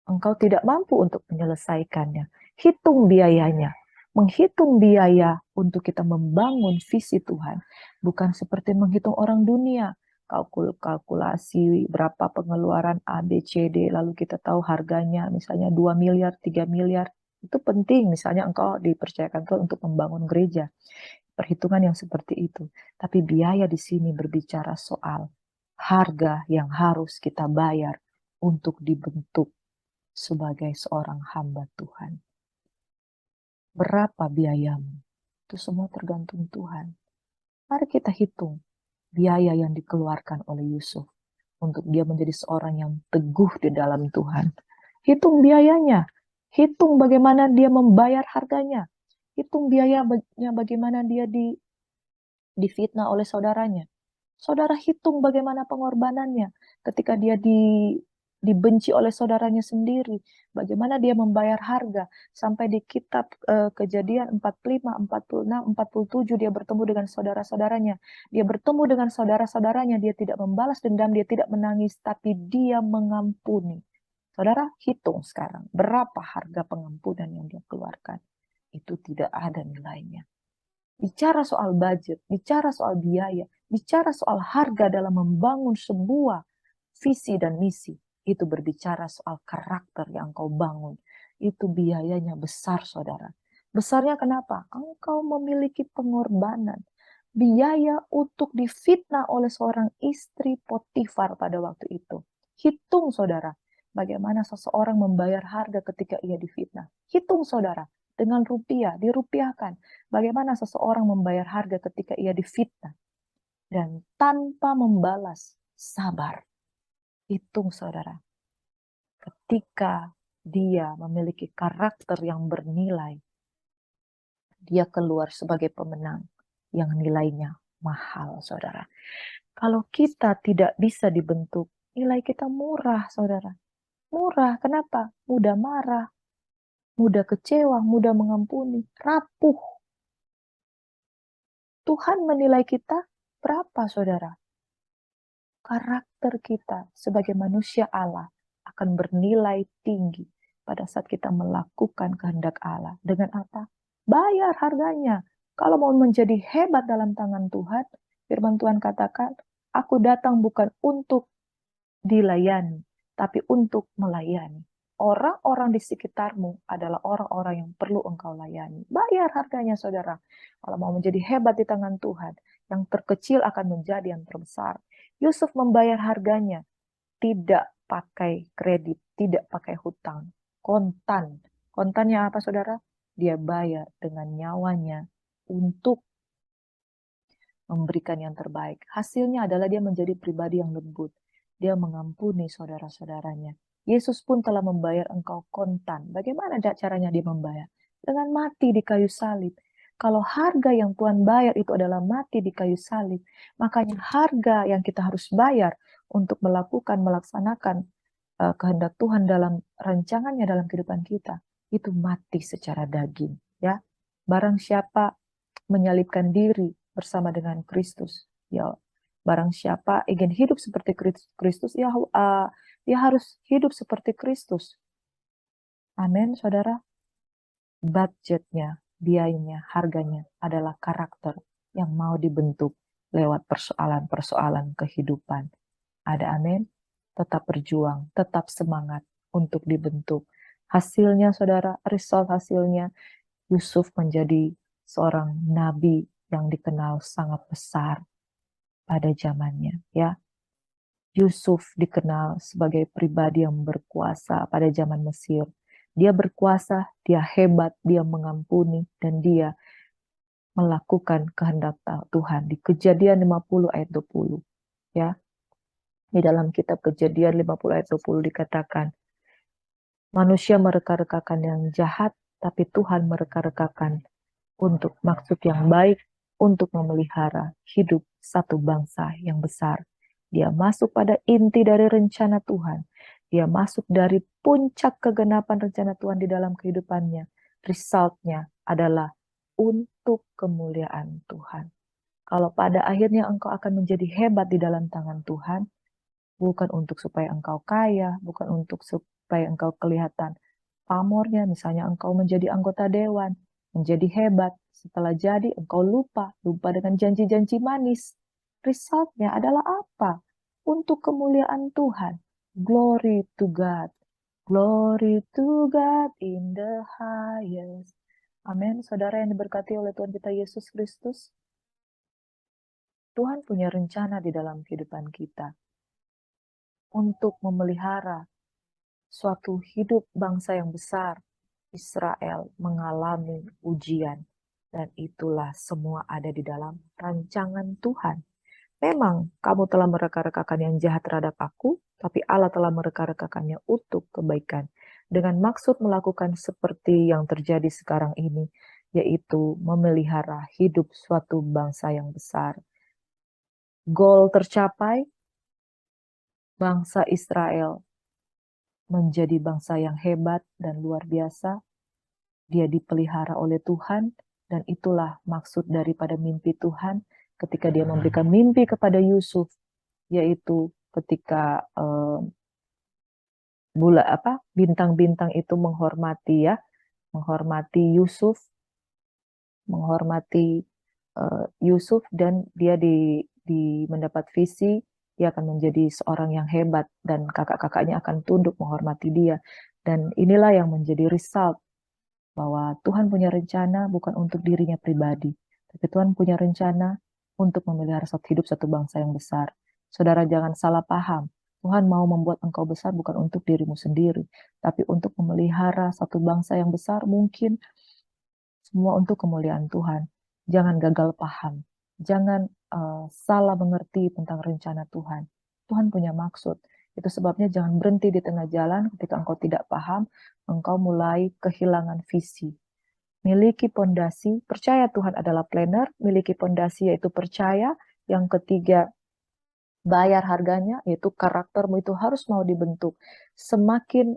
engkau tidak mampu untuk menyelesaikannya. Hitung biayanya. Menghitung biaya untuk kita membangun visi Tuhan. Bukan seperti menghitung orang dunia. Kalkulasi berapa pengeluaran A, B, C, D, lalu kita tahu harganya, misalnya 2 miliar, 3 miliar. Itu penting, misalnya engkau dipercayakan Tuhan untuk membangun gereja. Perhitungan yang seperti itu. Tapi biaya di sini berbicara soal harga yang harus kita bayar untuk dibentuk sebagai seorang hamba Tuhan. Berapa biayamu? Itu semua tergantung Tuhan. Mari kita hitung biaya yang dikeluarkan oleh Yusuf untuk dia menjadi seorang yang teguh di dalam Tuhan. Hitung biayanya. Hitung bagaimana dia membayar harganya. Hitung biayanya bagaimana dia difitnah oleh saudaranya. Saudara hitung bagaimana pengorbanannya ketika dia dibenci oleh saudaranya sendiri. Bagaimana dia membayar harga. Sampai di kitab Kejadian 45, 46, 47 dia bertemu dengan saudara-saudaranya. Dia bertemu dengan saudara-saudaranya. Dia tidak membalas dendam, dia tidak menangis, tapi dia mengampuni. Saudara hitung sekarang berapa harga pengampunan yang dia keluarkan. Itu tidak ada nilainya. Bicara soal budget, bicara soal biaya, bicara soal harga dalam membangun sebuah visi dan misi, itu berbicara soal karakter yang kau bangun. Itu biayanya besar, saudara. Besarnya kenapa? Engkau memiliki pengorbanan. Biaya untuk difitnah oleh seorang istri Potifar pada waktu itu. Hitung, saudara, bagaimana seseorang membayar harga ketika ia difitnah. Hitung, saudara, dengan rupiah, dirupiahkan. Bagaimana seseorang membayar harga ketika ia difitnah. Dan tanpa membalas, sabar. Hitung, saudara. Ketika dia memiliki karakter yang bernilai, dia keluar sebagai pemenang yang nilainya mahal, saudara. Kalau kita tidak bisa dibentuk, nilai kita murah, saudara. Murah, kenapa? Mudah marah, mudah kecewa, mudah mengampuni, rapuh. Tuhan menilai kita berapa, saudara? Karakter kita sebagai manusia Allah akan bernilai tinggi pada saat kita melakukan kehendak Allah. Dengan apa? Bayar harganya. Kalau mau menjadi hebat dalam tangan Tuhan, firman Tuhan katakan, aku datang bukan untuk dilayani, tapi untuk melayani. Orang-orang di sekitarmu adalah orang-orang yang perlu engkau layani. Bayar harganya, saudara. Kalau mau menjadi hebat di tangan Tuhan, yang terkecil akan menjadi yang terbesar. Yusuf membayar harganya, tidak pakai kredit, tidak pakai hutang, kontan. Kontannya apa, saudara? Dia bayar dengan nyawanya untuk memberikan yang terbaik. Hasilnya adalah dia menjadi pribadi yang lembut. Dia mengampuni saudara-saudaranya. Yesus pun telah membayar engkau kontan. Bagaimana caranya dia membayar? Dengan mati di kayu salib. Kalau harga yang Tuhan bayar itu adalah mati di kayu salib, makanya harga yang kita harus bayar untuk melaksanakan kehendak Tuhan dalam rancangannya dalam kehidupan kita, itu mati secara daging. Ya, barang siapa menyalibkan diri bersama dengan Kristus, ya, barang siapa ingin hidup seperti Kristus, ya, dia harus hidup seperti Kristus. Amin, saudara. Budgetnya, biayanya, harganya adalah karakter yang mau dibentuk lewat persoalan-persoalan kehidupan. Ada amin? Tetap berjuang, tetap semangat untuk dibentuk. Hasilnya, saudara, result hasilnya, Yusuf menjadi seorang nabi yang dikenal sangat besar pada zamannya. Ya, Yusuf dikenal sebagai pribadi yang berkuasa pada zaman Mesir. Dia berkuasa, dia hebat, dia mengampuni, dan dia melakukan kehendak Tuhan. Di Kejadian 50 ayat 20. Ya, di dalam kitab Kejadian 50 ayat 20 dikatakan, manusia mereka-rekakan yang jahat, tapi Tuhan mereka-rekakan untuk maksud yang baik, untuk memelihara hidup satu bangsa yang besar. Dia masuk pada inti dari rencana Tuhan. Dia masuk dari puncak kegenapan rencana Tuhan di dalam kehidupannya. Resultnya adalah untuk kemuliaan Tuhan. Kalau pada akhirnya engkau akan menjadi hebat di dalam tangan Tuhan, bukan untuk supaya engkau kaya, bukan untuk supaya engkau kelihatan pamornya, misalnya engkau menjadi anggota dewan, menjadi hebat, setelah jadi engkau lupa dengan janji-janji manis. Resultnya adalah apa? Untuk kemuliaan Tuhan. Glory to God. Glory to God in the highest. Amin. Saudara yang diberkati oleh Tuhan kita Yesus Kristus. Tuhan punya rencana di dalam kehidupan kita untuk memelihara suatu hidup bangsa yang besar. Israel mengalami ujian, dan itulah semua ada di dalam rancangan Tuhan. Memang kamu telah mereka-rekakan yang jahat terhadap aku, tapi Allah telah mereka-rekakannya untuk kebaikan, dengan maksud melakukan seperti yang terjadi sekarang ini, yaitu memelihara hidup suatu bangsa yang besar. Goal tercapai, bangsa Israel menjadi bangsa yang hebat dan luar biasa. Dia dipelihara oleh Tuhan, dan itulah maksud daripada mimpi Tuhan ketika dia memberikan mimpi kepada Yusuf, yaitu ketika bintang-bintang itu menghormati Yusuf, dan dia mendapat visi, dia akan menjadi seorang yang hebat, dan kakak-kakaknya akan tunduk menghormati dia. Dan inilah yang menjadi result, bahwa Tuhan punya rencana bukan untuk dirinya pribadi, tapi Tuhan punya rencana untuk memelihara hidup satu bangsa yang besar. Saudara, jangan salah paham. Tuhan mau membuat engkau besar bukan untuk dirimu sendiri, tapi untuk memelihara satu bangsa yang besar, mungkin semua untuk kemuliaan Tuhan. Jangan gagal paham. Jangan salah mengerti tentang rencana Tuhan. Tuhan punya maksud. Itu sebabnya jangan berhenti di tengah jalan ketika engkau tidak paham, engkau mulai kehilangan visi. Miliki pondasi, percaya Tuhan adalah planner, miliki pondasi yaitu percaya. Yang ketiga, bayar harganya, yaitu karaktermu itu harus mau dibentuk. Semakin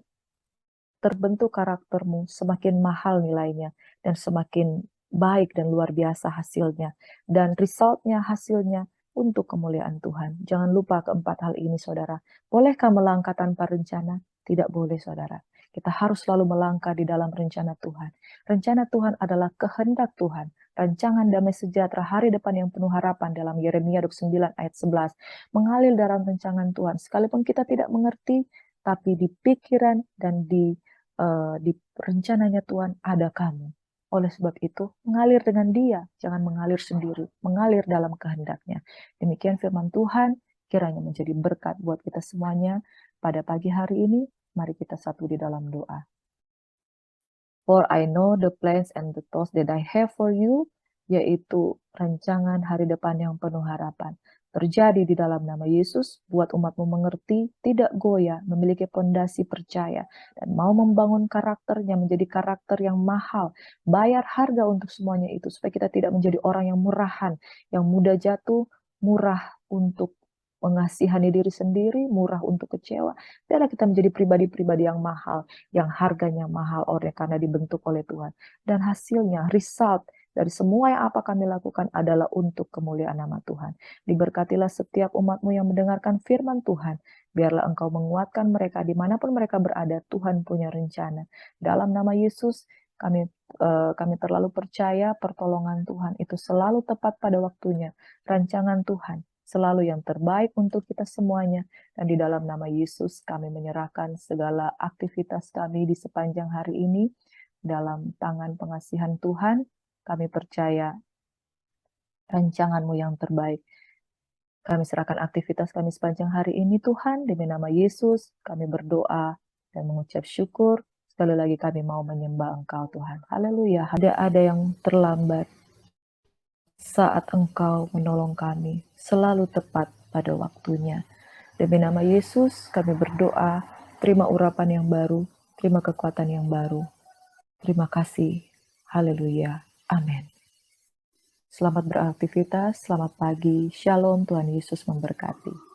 terbentuk karaktermu, semakin mahal nilainya, dan semakin baik dan luar biasa hasilnya. Dan resultnya, hasilnya, untuk kemuliaan Tuhan. Jangan lupa keempat hal ini, saudara. Bolehkah melangkah tanpa rencana? Tidak boleh, saudara. Kita harus selalu melangkah di dalam rencana Tuhan. Rencana Tuhan adalah kehendak Tuhan. Rancangan damai sejahtera hari depan yang penuh harapan dalam Yeremia 29 ayat 11. Mengalir dalam rancangan Tuhan. Sekalipun kita tidak mengerti, tapi di pikiran dan di rencananya Tuhan ada kamu. Oleh sebab itu, mengalir dengan Dia, jangan mengalir sendiri, mengalir dalam kehendaknya. Demikian firman Tuhan, kiranya menjadi berkat buat kita semuanya pada pagi hari ini. Mari kita satu di dalam doa. For I know the plans and the thoughts that I have for you, yaitu rancangan hari depan yang penuh harapan. Terjadi di dalam nama Yesus, buat umatmu mengerti, tidak goyah, memiliki pondasi percaya, dan mau membangun karakternya menjadi karakter yang mahal. Bayar harga untuk semuanya itu, supaya kita tidak menjadi orang yang murahan, yang mudah jatuh, murah untuk mengasihani diri sendiri, murah untuk kecewa. Biarlah kita menjadi pribadi-pribadi yang mahal, yang harganya mahal oleh karena dibentuk oleh Tuhan. Dan hasilnya, result dari semua yang apa kami lakukan adalah untuk kemuliaan nama Tuhan. Diberkatilah setiap umatmu yang mendengarkan firman Tuhan. Biarlah engkau menguatkan mereka dimanapun mereka berada. Tuhan punya rencana. Dalam nama Yesus, kami kami terlalu percaya pertolongan Tuhan itu selalu tepat pada waktunya. Rancangan Tuhan selalu yang terbaik untuk kita semuanya. Dan di dalam nama Yesus kami menyerahkan segala aktivitas kami di sepanjang hari ini dalam tangan pengasihan Tuhan. Kami percaya rancangan-Mu yang terbaik. Kami serahkan aktivitas kami sepanjang hari ini Tuhan, demi nama Yesus kami berdoa dan mengucap syukur. Sekali lagi kami mau menyembah Engkau Tuhan. Haleluya. Ada yang terlambat saat Engkau menolong kami, selalu tepat pada waktunya. Demi nama Yesus kami berdoa, terima urapan yang baru, terima kekuatan yang baru. Terima kasih. Haleluya. Amin. Selamat beraktivitas, selamat pagi. Shalom, Tuhan Yesus memberkati.